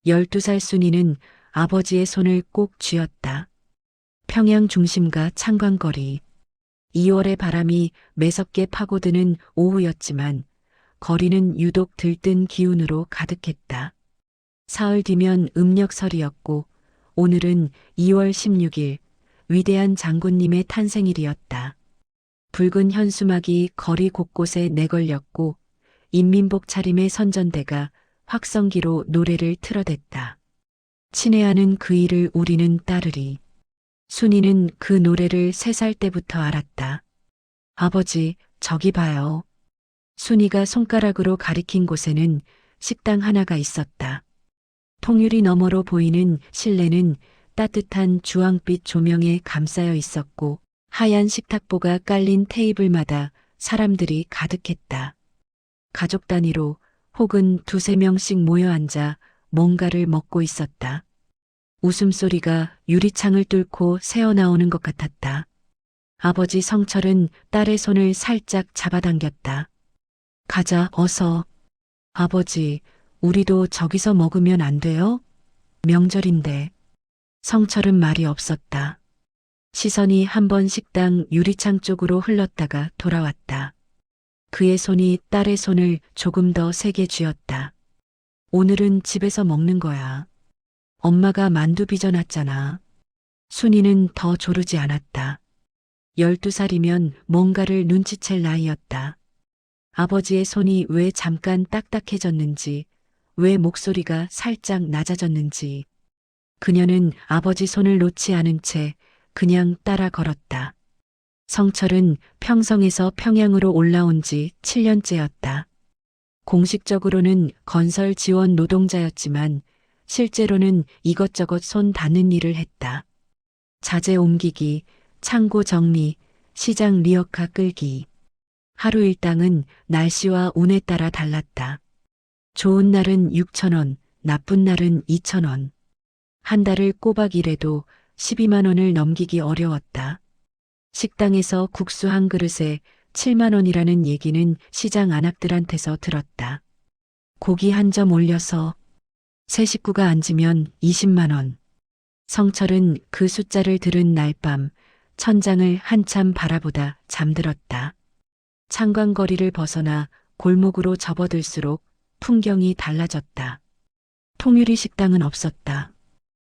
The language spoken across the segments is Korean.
12살 순이는 아버지의 손을 꼭 쥐었다. 평양 중심가 창광거리. 2월의 바람이 매섭게 파고드는 오후였지만 거리는 유독 들뜬 기운으로 가득했다. 사흘 뒤면 음력설이었고 오늘은 2월 16일 위대한 장군님의 탄생일이었다. 붉은 현수막이 거리 곳곳에 내걸렸고 인민복 차림의 선전대가 확성기로 노래를 틀어댔다. 친애하는 그 일을 우리는 따르리. 순이는 그 노래를 3살 때부터 알았다. 아버지, 저기 봐요. 순이가 손가락으로 가리킨 곳에는 식당 하나가 있었다. 통유리 너머로 보이는 실내는 따뜻한 주황빛 조명에 감싸여 있었고 하얀 식탁보가 깔린 테이블마다 사람들이 가득했다. 가족 단위로 혹은 2~3명씩 모여 앉아 뭔가를 먹고 있었다. 웃음소리가 유리창을 뚫고 새어나오는 것 같았다. 아버지 성철은 딸의 손을 살짝 잡아당겼다. 가자, 어서. 아버지, 우리도 저기서 먹으면 안 돼요? 명절인데. 성철은 말이 없었다. 시선이 한 번 식당 유리창 쪽으로 흘렀다가 돌아왔다. 그의 손이 딸의 손을 조금 더 세게 쥐었다. 오늘은 집에서 먹는 거야. 엄마가 만두 빚어놨잖아. 순이는 더 조르지 않았다. 12살이면 뭔가를 눈치챌 나이였다. 아버지의 손이 왜 잠깐 딱딱해졌는지, 왜 목소리가 살짝 낮아졌는지. 그녀는 아버지 손을 놓지 않은 채 그냥 따라 걸었다. 성철은 평성에서 평양으로 올라온 지 7년째였다. 공식적으로는 건설 지원 노동자였지만 실제로는 이것저것 손 닿는 일을 했다. 자재 옮기기, 창고 정리, 시장 리어카 끌기. 하루 일당은 날씨와 운에 따라 달랐다. 좋은 날은 6,000원, 나쁜 날은 2,000원. 한 달을 꼬박 일해도 12만 원을 넘기기 어려웠다. 식당에서 국수 한 그릇에 7만 원이라는 얘기는 시장 안악들한테서 들었다. 고기 한 점 올려서 세 식구가 앉으면 20만 원. 성철은 그 숫자를 들은 날 밤 천장을 한참 바라보다 잠들었다. 창광거리를 벗어나 골목으로 접어들수록 풍경이 달라졌다. 통유리 식당은 없었다.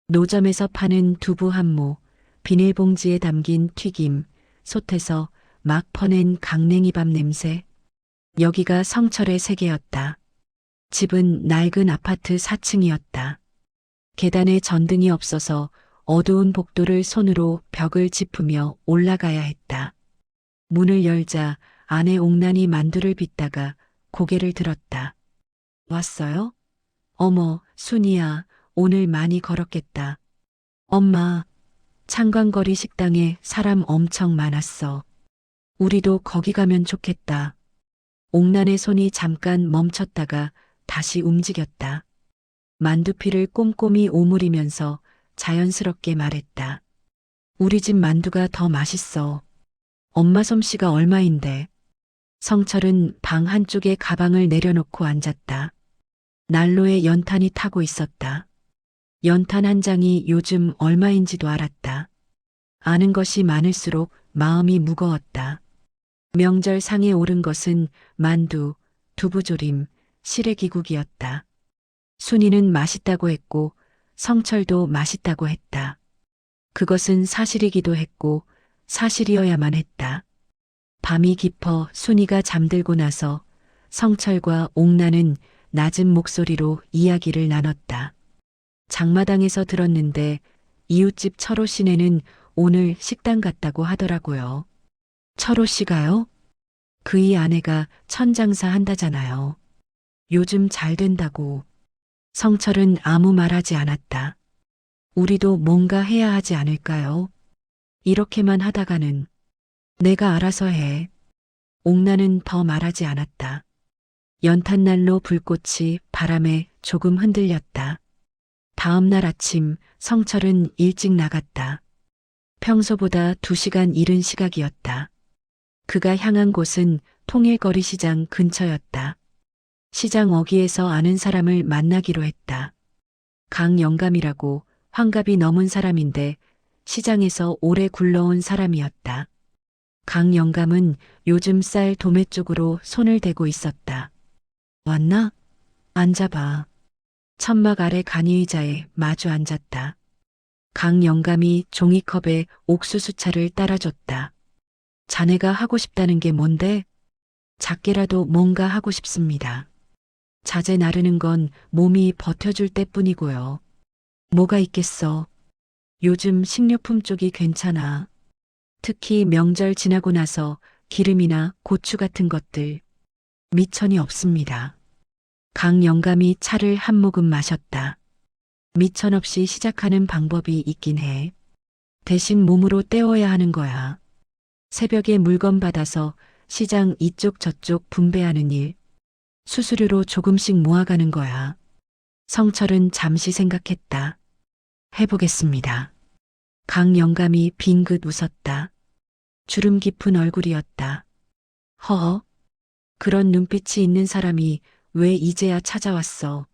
노점에서 파는 두부 한 모, 비닐봉지에 담긴 튀김, 솥에서 막 퍼낸 강냉이밥 냄새. 여기가 성철의 세계였다. 집은 낡은 아파트 4층이었다. 계단에 전등이 없어서 어두운 복도를 손으로 벽을 짚으며 올라가야 했다. 문을 열자 안에 옥난이 만두를 빚다가 고개를 들었다. 왔어요? 어머, 순이야, 오늘 많이 걸었겠다. 엄마, 창광거리 식당에 사람 엄청 많았어. 우리도 거기 가면 좋겠다. 옥난의 손이 잠깐 멈췄다가 다시 움직였다. 만두피를 꼼꼼히 오므리면서 자연스럽게 말했다. 우리 집 만두가 더 맛있어. 엄마 솜씨가 얼마인데. 성철은 방 한쪽에 가방을 내려놓고 앉았다. 난로에 연탄이 타고 있었다. 연탄 한 장이 요즘 얼마인지도 알았다. 아는 것이 많을수록 마음이 무거웠다. 명절 상에 오른 것은 만두, 두부조림, 시래기국이었다. 순이는 맛있다고 했고 성철도 맛있다고 했다. 그것은 사실이기도 했고 사실이어야만 했다. 밤이 깊어 순이가 잠들고 나서 성철과 옥나는 낮은 목소리로 이야기를 나눴다. 장마당에서 들었는데 이웃집 철호 씨네는 오늘 식당 갔다고 하더라고요. 철호 씨가요? 그이 아내가 천장사 한다잖아요. 요즘 잘 된다고. 성철은 아무 말하지 않았다. 우리도 뭔가 해야 하지 않을까요? 이렇게만 하다가는 내가 알아서 해. 옥나는 더 말하지 않았다. 연탄난로 불꽃이 바람에 조금 흔들렸다. 다음 날 아침 성철은 일찍 나갔다. 평소보다 2시간 이른 시각이었다. 그가 향한 곳은 통일거리 시장 근처였다. 시장 어귀에서 아는 사람을 만나기로 했다. 강영감이라고 환갑이 넘은 사람인데 시장에서 오래 굴러온 사람이었다. 강영감은 요즘 쌀 도매 쪽으로 손을 대고 있었다. 왔나? 앉아봐. 천막 아래 간이의자에 마주 앉았다. 강영감이 종이컵에 옥수수차를 따라줬다. 자네가 하고 싶다는 게 뭔데? 작게라도 뭔가 하고 싶습니다. 자재 나르는 건 몸이 버텨줄 때뿐이고요. 뭐가 있겠어. 요즘 식료품 쪽이 괜찮아. 특히 명절 지나고 나서 기름이나 고추 같은 것들. 미천이 없습니다. 강영감이 차를 한 모금 마셨다. 미천 없이 시작하는 방법이 있긴 해. 대신 몸으로 때워야 하는 거야. 새벽에 물건 받아서 시장 이쪽 저쪽 분배하는 일. 수수료로 조금씩 모아가는 거야. 성철은 잠시 생각했다. 해보겠습니다. 강영감이 빙긋 웃었다. 주름 깊은 얼굴이었다. 허허. 그런 눈빛이 있는 사람이 왜 이제야 찾아왔어.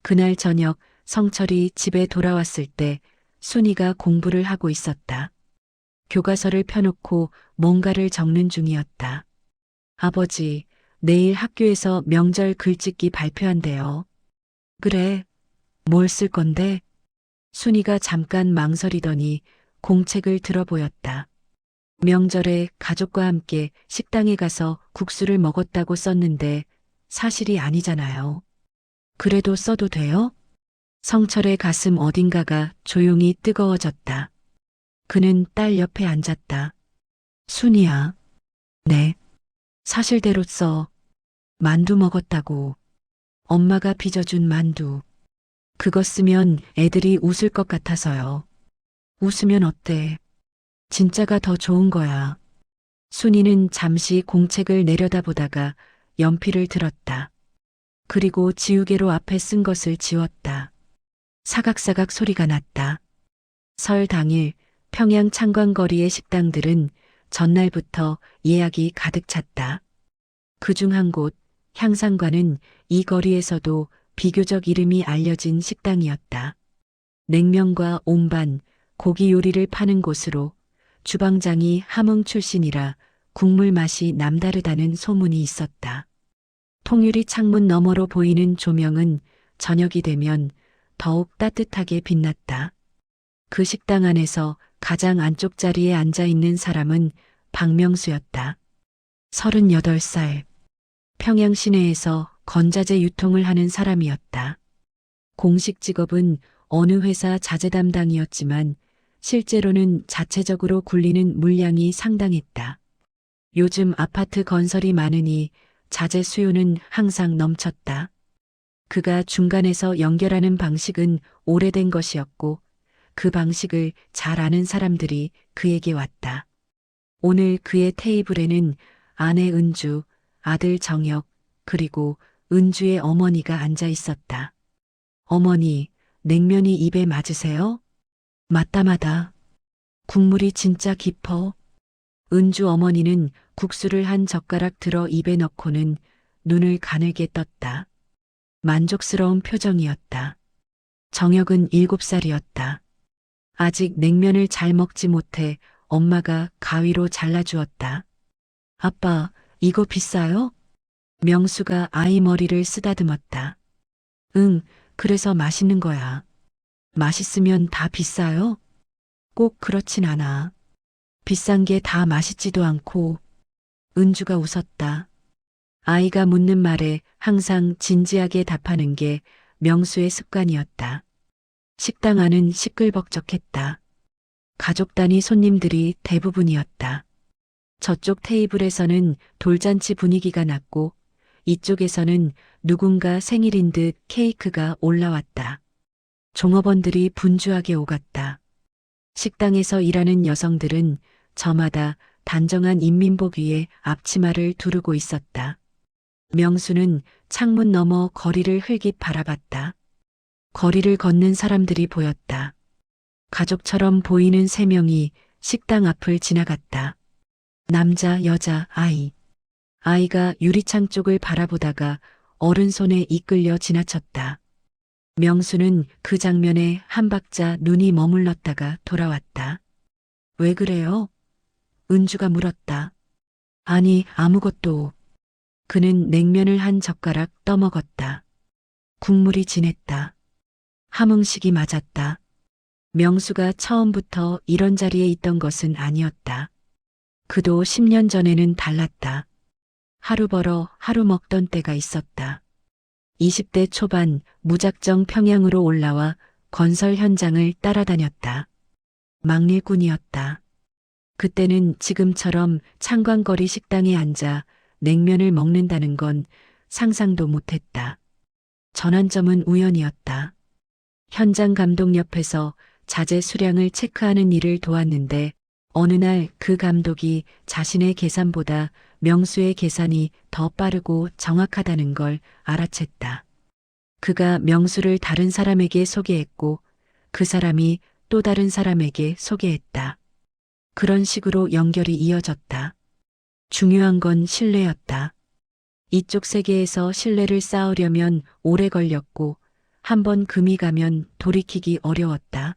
그날 저녁 성철이 집에 돌아왔을 때 순이가 공부를 하고 있었다. 교과서를 펴놓고 뭔가를 적는 중이었다. 아버지, 내일 학교에서 명절 글짓기 발표한대요. 그래, 뭘 쓸 건데? 순이가 잠깐 망설이더니 공책을 들어 보였다. 명절에 가족과 함께 식당에 가서 국수를 먹었다고 썼는데 사실이 아니잖아요. 그래도 써도 돼요? 성철의 가슴 어딘가가 조용히 뜨거워졌다. 그는 딸 옆에 앉았다. 순이야. 네. 사실대로 써. 만두 먹었다고. 엄마가 빚어준 만두. 그거 쓰면 애들이 웃을 것 같아서요. 웃으면 어때? 진짜가 더 좋은 거야. 순이는 잠시 공책을 내려다보다가 연필을 들었다. 그리고 지우개로 앞에 쓴 것을 지웠다. 사각사각 소리가 났다. 설 당일 평양 창광거리의 식당들은 전날부터 예약이 가득 찼다. 그중 한 곳, 향상관은 이 거리에서도 비교적 이름이 알려진 식당이었다. 냉면과 온반, 고기 요리를 파는 곳으로 주방장이 함흥 출신이라 국물 맛이 남다르다는 소문이 있었다. 통유리 창문 너머로 보이는 조명은 저녁이 되면 더욱 따뜻하게 빛났다. 그 식당 안에서 가장 안쪽 자리에 앉아 있는 사람은 박명수였다. 38살. 평양 시내에서 건자재 유통을 하는 사람이었다. 공식 직업은 어느 회사 자재 담당이었지만 실제로는 자체적으로 굴리는 물량이 상당했다. 요즘 아파트 건설이 많으니 자재 수요는 항상 넘쳤다. 그가 중간에서 연결하는 방식은 오래된 것이었고 그 방식을 잘 아는 사람들이 그에게 왔다. 오늘 그의 테이블에는 아내 은주, 아들 정혁, 그리고 은주의 어머니가 앉아 있었다. 어머니, 냉면이 입에 맞으세요? 맞다. 국물이 진짜 깊어. 은주 어머니는 국수를 한 젓가락 들어 입에 넣고는 눈을 가늘게 떴다. 만족스러운 표정이었다. 정혁은 7살이었다. 아직 냉면을 잘 먹지 못해 엄마가 가위로 잘라주었다. 아빠, 이거 비싸요? 명수가 아이 머리를 쓰다듬었다. 응, 그래서 맛있는 거야. 맛있으면 다 비싸요? 꼭 그렇진 않아. 비싼 게 다 맛있지도 않고. 은주가 웃었다. 아이가 묻는 말에 항상 진지하게 답하는 게 명수의 습관이었다. 식당 안은 시끌벅적했다. 가족 단위 손님들이 대부분이었다. 저쪽 테이블에서는 돌잔치 분위기가 났고 이쪽에서는 누군가 생일인 듯 케이크가 올라왔다. 종업원들이 분주하게 오갔다. 식당에서 일하는 여성들은 저마다 단정한 인민복 위에 앞치마를 두르고 있었다. 명수는 창문 너머 거리를 흘깃 바라봤다. 거리를 걷는 사람들이 보였다. 가족처럼 보이는 3명이 식당 앞을 지나갔다. 남자, 여자, 아이. 아이가 유리창 쪽을 바라보다가 어른 손에 이끌려 지나쳤다. 명수는 그 장면에 한 박자 눈이 머물렀다가 돌아왔다. 왜 그래요? 은주가 물었다. 아니, 아무것도. 그는 냉면을 한 젓가락 떠먹었다. 국물이 진했다. 함흥식이 맞았다. 명수가 처음부터 이런 자리에 있던 것은 아니었다. 그도 10년 전에는 달랐다. 하루 벌어 하루 먹던 때가 있었다. 20대 초반 무작정 평양으로 올라와 건설 현장을 따라다녔다. 막일꾼이었다. 그때는 지금처럼 창광거리 식당에 앉아 냉면을 먹는다는 건 상상도 못했다. 전환점은 우연이었다. 현장 감독 옆에서 자재 수량을 체크하는 일을 도왔는데 어느 날 그 감독이 자신의 계산보다 명수의 계산이 더 빠르고 정확하다는 걸 알아챘다. 그가 명수를 다른 사람에게 소개했고 그 사람이 또 다른 사람에게 소개했다. 그런 식으로 연결이 이어졌다. 중요한 건 신뢰였다. 이쪽 세계에서 신뢰를 쌓으려면 오래 걸렸고 한번 금이 가면 돌이키기 어려웠다.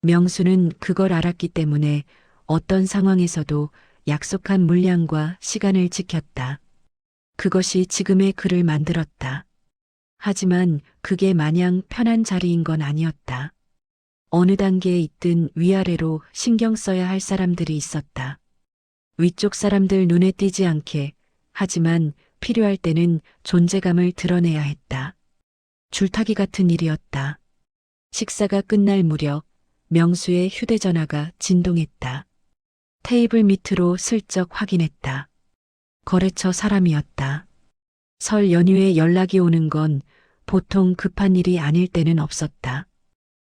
명수는 그걸 알았기 때문에 어떤 상황에서도 약속한 물량과 시간을 지켰다. 그것이 지금의 그를 만들었다. 하지만 그게 마냥 편한 자리인 건 아니었다. 어느 단계에 있든 위아래로 신경 써야 할 사람들이 있었다. 위쪽 사람들 눈에 띄지 않게, 하지만 필요할 때는 존재감을 드러내야 했다. 줄타기 같은 일이었다. 식사가 끝날 무렵 명수의 휴대전화가 진동했다. 테이블 밑으로 슬쩍 확인했다. 거래처 사람이었다. 설 연휴에 연락이 오는 건 보통 급한 일이 아닐 때는 없었다.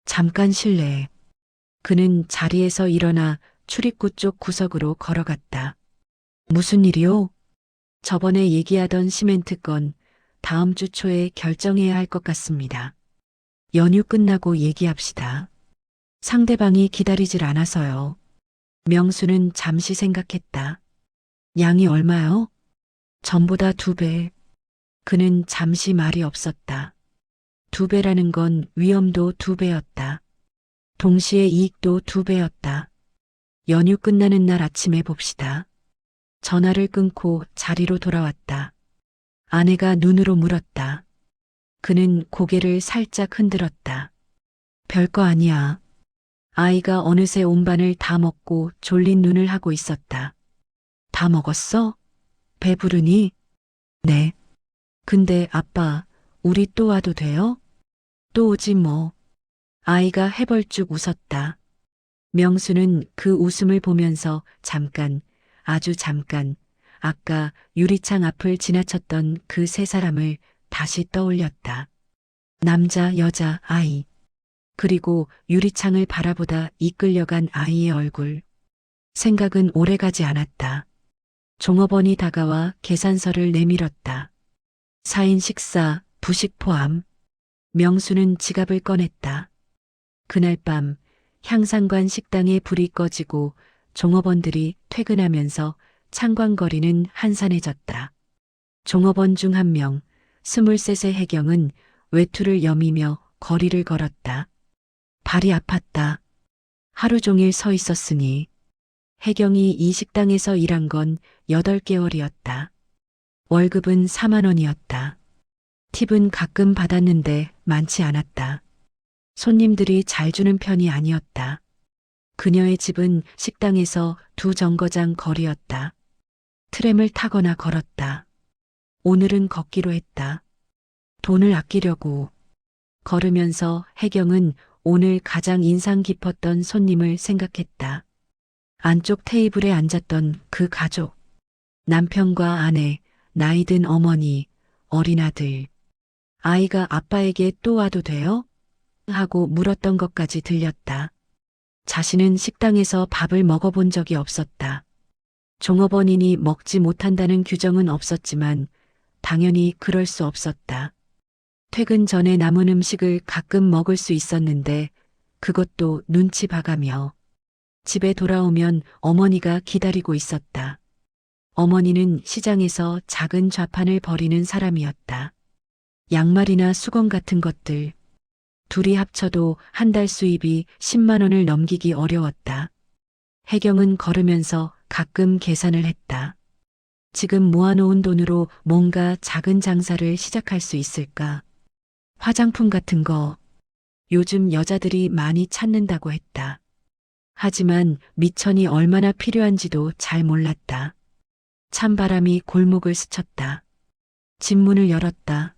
잠깐 실례. 그는 자리에서 일어나 출입구 쪽 구석으로 걸어갔다. 무슨 일이요? 저번에 얘기하던 시멘트 건 다음 주 초에 결정해야 할 것 같습니다. 연휴 끝나고 얘기합시다. 상대방이 기다리질 않아서요. 명수는 잠시 생각했다. 양이 얼마요? 전보다 2배. 그는 잠시 말이 없었다. 2배라는 건 위험도 2배였다. 동시에 이익도 2배였다. 연휴 끝나는 날 아침에 봅시다. 전화를 끊고 자리로 돌아왔다. 아내가 눈으로 물었다. 그는 고개를 살짝 흔들었다. 별거 아니야. 아이가 어느새 온반을 다 먹고 졸린 눈을 하고 있었다. 다 먹었어? 배부르니? 네. 근데 아빠, 우리 또 와도 돼요? 또 오지 뭐. 아이가 해벌쭉 웃었다. 명수는 그 웃음을 보면서 잠깐, 아주 잠깐, 아까 유리창 앞을 지나쳤던 그 세 사람을 다시 떠올렸다. 남자, 여자, 아이. 그리고 유리창을 바라보다 이끌려간 아이의 얼굴. 생각은 오래가지 않았다. 종업원이 다가와 계산서를 내밀었다. 4인 식사, 부식 포함. 명수는 지갑을 꺼냈다. 그날 밤 향상관 식당에 불이 꺼지고 종업원들이 퇴근하면서 창광거리는 한산해졌다. 종업원 중 한 명, 23세 혜경은 외투를 여미며 거리를 걸었다. 발이 아팠다. 하루 종일 서 있었으니. 혜경이 이 식당에서 일한 건 8개월이었다. 월급은 4만 원이었다. 팁은 가끔 받았는데 많지 않았다. 손님들이 잘 주는 편이 아니었다. 그녀의 집은 식당에서 2정거장 거리였다. 트램을 타거나 걸었다. 오늘은 걷기로 했다. 돈을 아끼려고. 걸으면서 혜경은 오늘 가장 인상 깊었던 손님을 생각했다. 안쪽 테이블에 앉았던 그 가족. 남편과 아내, 나이든 어머니, 어린 아들. 아이가 아빠에게 또 와도 돼요? 하고 물었던 것까지 들렸다. 자신은 식당에서 밥을 먹어본 적이 없었다. 종업원이니 먹지 못한다는 규정은 없었지만 당연히 그럴 수 없었다. 퇴근 전에 남은 음식을 가끔 먹을 수 있었는데 그것도 눈치 봐가며 집에 돌아오면 어머니가 기다리고 있었다. 어머니는 시장에서 작은 좌판을 벌이는 사람이었다. 양말이나 수건 같은 것들, 둘이 합쳐도 한 달 수입이 10만 원을 넘기기 어려웠다. 혜경은 걸으면서 가끔 계산을 했다. 지금 모아놓은 돈으로 뭔가 작은 장사를 시작할 수 있을까? 화장품 같은 거 요즘 여자들이 많이 찾는다고 했다. 하지만 미천이 얼마나 필요한지도 잘 몰랐다. 찬바람이 골목을 스쳤다. 집 문을 열었다.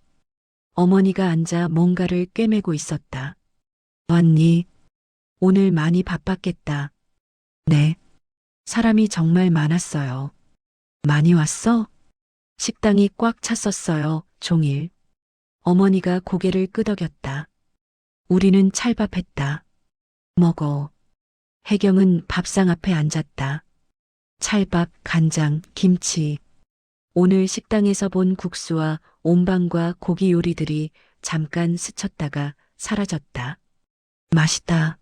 어머니가 앉아 뭔가를 꿰매고 있었다. 왔니? 오늘 많이 바빴겠다. 네. 사람이 정말 많았어요. 많이 왔어? 식당이 꽉 찼었어요, 종일. 어머니가 고개를 끄덕였다. 우리는 찰밥했다. 먹어. 혜경은 밥상 앞에 앉았다. 찰밥, 간장, 김치. 오늘 식당에서 본 국수와 온방과 고기 요리들이 잠깐 스쳤다가 사라졌다. 맛있다.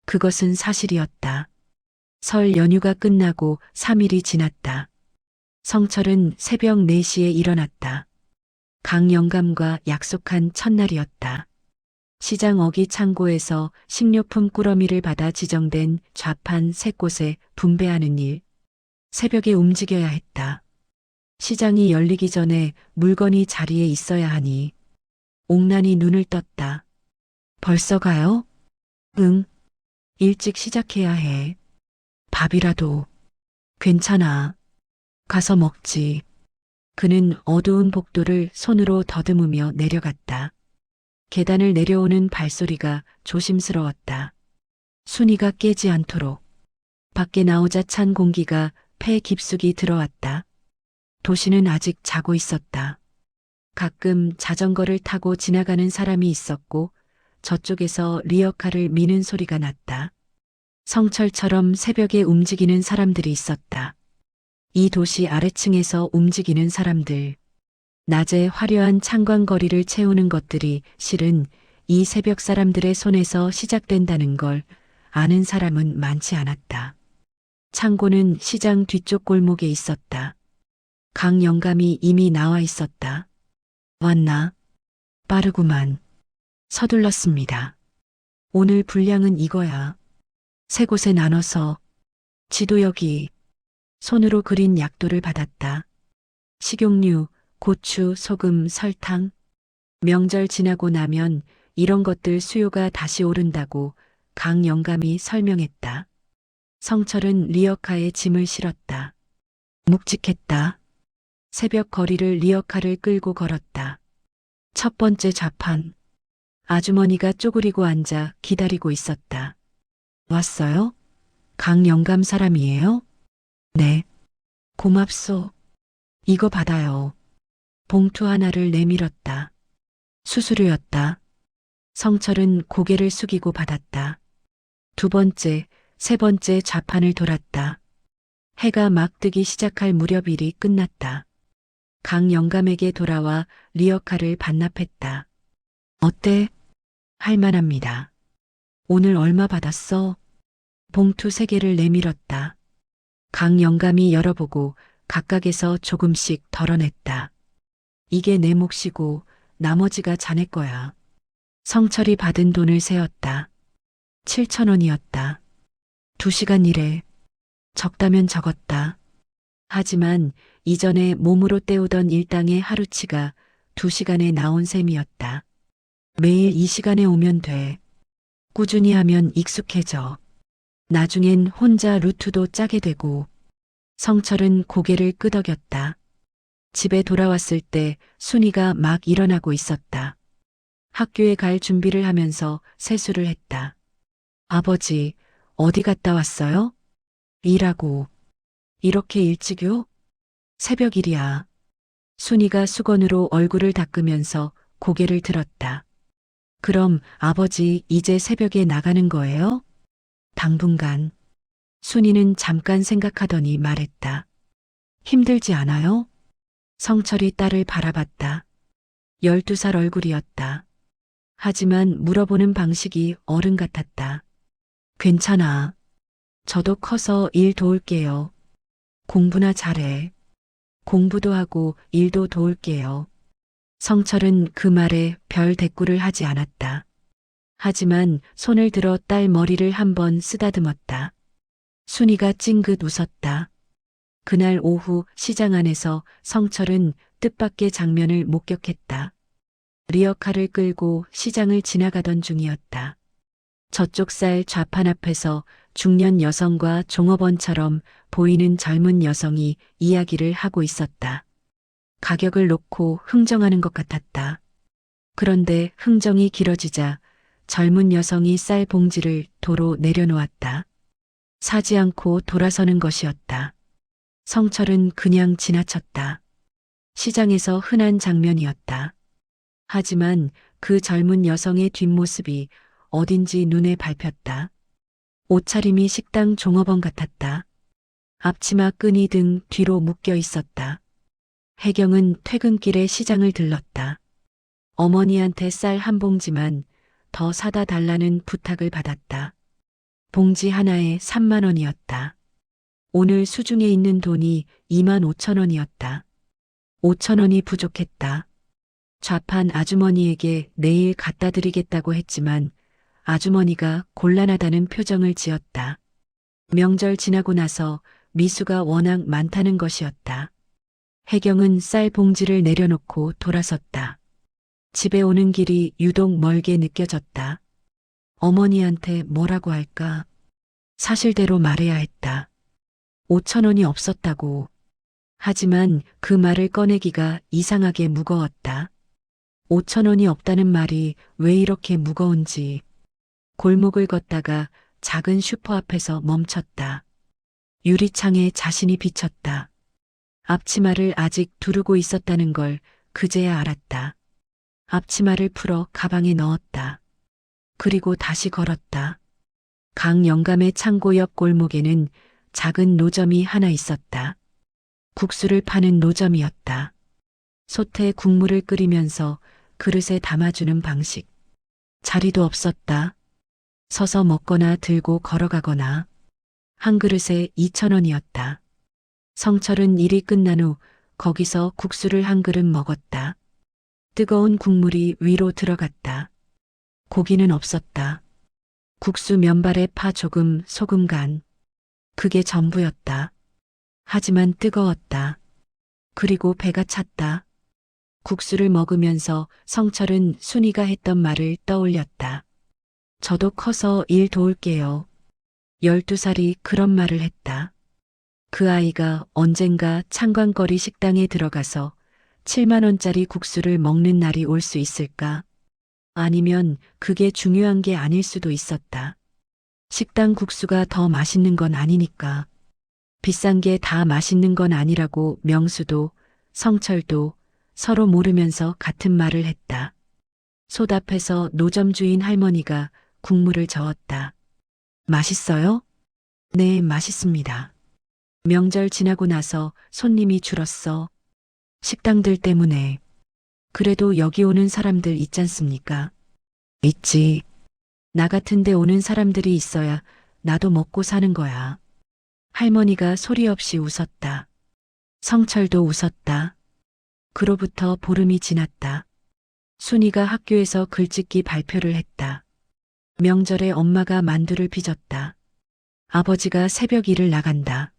그것은 사실이었다. 설 연휴가 끝나고 3일이 지났다. 성철은 새벽 4시에 일어났다. 강영감과 약속한 첫날이었다. 시장 어기 창고에서 식료품 꾸러미를 받아 지정된 좌판 3곳에 분배하는 일. 새벽에 움직여야 했다. 시장이 열리기 전에 물건이 자리에 있어야 하니 옥란이 눈을 떴다. 벌써 가요? 응. 일찍 시작해야 해. 밥이라도. 괜찮아. 가서 먹지. 그는 어두운 복도를 손으로 더듬으며 내려갔다. 계단을 내려오는 발소리가 조심스러웠다. 순이가 깨지 않도록. 밖에 나오자 찬 공기가 폐 깊숙이 들어왔다. 도시는 아직 자고 있었다. 가끔 자전거를 타고 지나가는 사람이 있었고 저쪽에서 리어카를 미는 소리가 났다. 성철처럼 새벽에 움직이는 사람들이 있었다. 이 도시 아래층에서 움직이는 사람들. 낮에 화려한 창광거리를 채우는 것들이 실은 이 새벽 사람들의 손에서 시작된다는 걸 아는 사람은 많지 않았다. 창고는 시장 뒤쪽 골목에 있었다. 강영감이 이미 나와 있었다. 왔나? 빠르구만. 서둘렀습니다. 오늘 분량은 이거야. 3곳에 나눠서 지도 여기. 손으로 그린 약도를 받았다. 식용유, 고추, 소금, 설탕. 명절 지나고 나면 이런 것들 수요가 다시 오른다고 강영감이 설명했다. 성철은 리어카에 짐을 실었다. 묵직했다. 새벽 거리를 리어카를 끌고 걸었다. 첫 번째 좌판. 아주머니가 쪼그리고 앉아 기다리고 있었다. 왔어요? 강영감 사람이에요? 네. 고맙소. 이거 받아요. 봉투 하나를 내밀었다. 수수료였다. 성철은 고개를 숙이고 받았다. 두 번째, 세 번째 좌판을 돌았다. 해가 막 뜨기 시작할 무렵 일이 끝났다. 강영감에게 돌아와 리어카를 반납했다. 어때? 할만합니다. 오늘 얼마 받았어? 봉투 3개를 내밀었다. 강영감이 열어보고 각각에서 조금씩 덜어냈다. 이게 내 몫이고 나머지가 자네 거야. 성철이 받은 돈을 세었다. 7천 원이었다. 2시간 일에 적다면 적었다. 하지만 이전에 몸으로 때우던 일당의 하루치가 2시간에 나온 셈이었다. 매일 이 시간에 오면 돼. 꾸준히 하면 익숙해져. 나중엔 혼자 루트도 짜게 되고. 성철은 고개를 끄덕였다. 집에 돌아왔을 때 순이가 막 일어나고 있었다. 학교에 갈 준비를 하면서 세수를 했다. 아버지, 어디 갔다 왔어요? 일하고. 이렇게 일찍요? 새벽 일이야. 순이가 수건으로 얼굴을 닦으면서 고개를 들었다. 그럼 아버지 이제 새벽에 나가는 거예요? 당분간. 순이는 잠깐 생각하더니 말했다. 힘들지 않아요? 성철이 딸을 바라봤다. 12살 얼굴이었다. 하지만 물어보는 방식이 어른 같았다. 괜찮아. 저도 커서 일 도울게요. 공부나 잘해. 공부도 하고 일도 도울게요. 성철은 그 말에 별 대꾸를 하지 않았다. 하지만 손을 들어 딸 머리를 한번 쓰다듬었다. 순이가 찡긋 웃었다. 그날 오후 시장 안에서 성철은 뜻밖의 장면을 목격했다. 리어카를 끌고 시장을 지나가던 중이었다. 저쪽 쌀 좌판 앞에서 중년 여성과 종업원처럼 보이는 젊은 여성이 이야기를 하고 있었다. 가격을 놓고 흥정하는 것 같았다. 그런데 흥정이 길어지자 젊은 여성이 쌀 봉지를 도로 내려놓았다. 사지 않고 돌아서는 것이었다. 성철은 그냥 지나쳤다. 시장에서 흔한 장면이었다. 하지만 그 젊은 여성의 뒷모습이 어딘지 눈에 밟혔다. 옷차림이 식당 종업원 같았다. 앞치마 끈이 등 뒤로 묶여 있었다. 혜경은 퇴근길에 시장을 들렀다. 어머니한테 쌀 한 봉지만 더 사다 달라는 부탁을 받았다. 봉지 하나에 3만 원이었다. 오늘 수중에 있는 돈이 2만 5천 원이었다. 5천 원이 부족했다. 좌판 아주머니에게 내일 갖다 드리겠다고 했지만 아주머니가 곤란하다는 표정을 지었다. 명절 지나고 나서 미수가 워낙 많다는 것이었다. 혜경은 쌀 봉지를 내려놓고 돌아섰다. 집에 오는 길이 유독 멀게 느껴졌다. 어머니한테 뭐라고 할까? 사실대로 말해야 했다. 5천 원이 없었다고. 하지만 그 말을 꺼내기가 이상하게 무거웠다. 5천 원이 없다는 말이 왜 이렇게 무거운지. 골목을 걷다가 작은 슈퍼 앞에서 멈췄다. 유리창에 자신이 비쳤다. 앞치마를 아직 두르고 있었다는 걸 그제야 알았다. 앞치마를 풀어 가방에 넣었다. 그리고 다시 걸었다. 강 영감의 창고 옆 골목에는 작은 노점이 하나 있었다. 국수를 파는 노점이었다. 솥에 국물을 끓이면서 그릇에 담아주는 방식. 자리도 없었다. 서서 먹거나 들고 걸어가거나. 한 그릇에 2천 원이었다. 성철은 일이 끝난 후 거기서 국수를 한 그릇 먹었다. 뜨거운 국물이 위로 들어갔다. 고기는 없었다. 국수 면발에 파 조금, 소금 간. 그게 전부였다. 하지만 뜨거웠다. 그리고 배가 찼다. 국수를 먹으면서 성철은 순이가 했던 말을 떠올렸다. 저도 커서 일 도울게요. 12살이 그런 말을 했다. 그 아이가 언젠가 창광거리 식당에 들어가서 7만 원짜리 국수를 먹는 날이 올 수 있을까? 아니면 그게 중요한 게 아닐 수도 있었다. 식당 국수가 더 맛있는 건 아니니까. 비싼 게 다 맛있는 건 아니라고 명수도 성철도 서로 모르면서 같은 말을 했다. 솥 앞에서 노점 주인 할머니가 국물을 저었다. 맛있어요? 네, 맛있습니다. 명절 지나고 나서 손님이 줄었어. 식당들 때문에. 그래도 여기 오는 사람들 있잖습니까? 있지. 나 같은 데 오는 사람들이 있어야 나도 먹고 사는 거야. 할머니가 소리 없이 웃었다. 성철도 웃었다. 그로부터 보름이 지났다. 순이가 학교에서 글짓기 발표를 했다. 명절에 엄마가 만두를 빚었다. 아버지가 새벽 일을 나간다.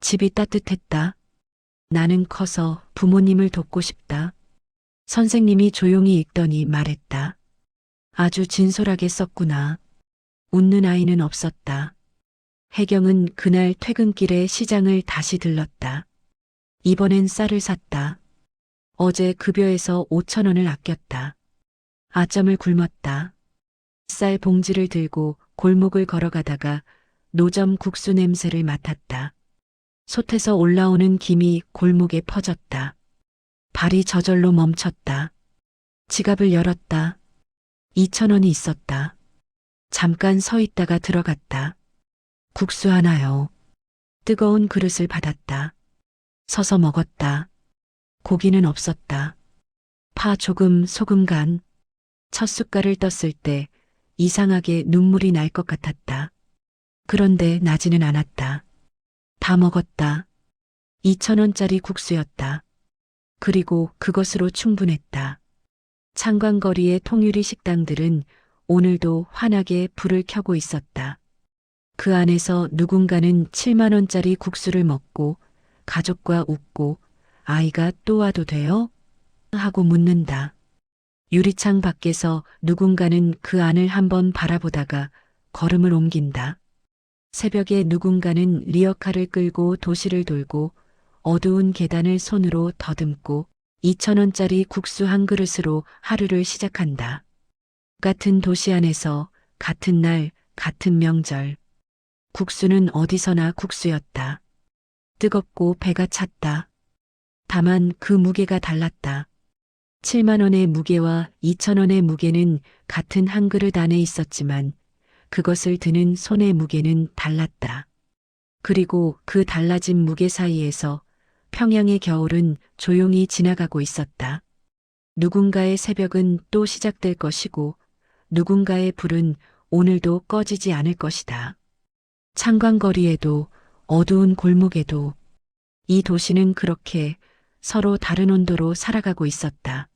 집이 따뜻했다. 나는 커서 부모님을 돕고 싶다. 선생님이 조용히 읽더니 말했다. 아주 진솔하게 썼구나. 웃는 아이는 없었다. 혜경은 그날 퇴근길에 시장을 다시 들렀다. 이번엔 쌀을 샀다. 어제 급여에서 5천 원을 아꼈다. 아점을 굶었다. 쌀 봉지를 들고 골목을 걸어가다가 노점 국수 냄새를 맡았다. 솥에서 올라오는 김이 골목에 퍼졌다. 발이 저절로 멈췄다. 지갑을 열었다. 2천 원이 있었다. 잠깐 서 있다가 들어갔다. 국수 하나요. 뜨거운 그릇을 받았다. 서서 먹었다. 고기는 없었다. 파 조금, 소금 간. 첫 숟갈을 떴을 때 이상하게 눈물이 날 것 같았다. 그런데 나지는 않았다. 다 먹었다. 2천 원짜리 국수였다. 그리고 그것으로 충분했다. 창광거리의 통유리 식당들은 오늘도 환하게 불을 켜고 있었다. 그 안에서 누군가는 7만 원짜리 국수를 먹고 가족과 웃고 아이가 또 와도 돼요? 하고 묻는다. 유리창 밖에서 누군가는 그 안을 한번 바라보다가 걸음을 옮긴다. 새벽에 누군가는 리어카를 끌고 도시를 돌고 어두운 계단을 손으로 더듬고 2,000원짜리 국수 한 그릇으로 하루를 시작한다. 같은 도시 안에서 같은 날, 같은 명절. 국수는 어디서나 국수였다. 뜨겁고 배가 찼다. 다만 그 무게가 달랐다. 7만 원의 무게와 2천 원의 무게는 같은 한 그릇 안에 있었지만 그것을 드는 손의 무게는 달랐다. 그리고 그 달라진 무게 사이에서 평양의 겨울은 조용히 지나가고 있었다. 누군가의 새벽은 또 시작될 것이고 누군가의 불은 오늘도 꺼지지 않을 것이다. 창광거리에도 어두운 골목에도 이 도시는 그렇게 서로 다른 온도로 살아가고 있었다.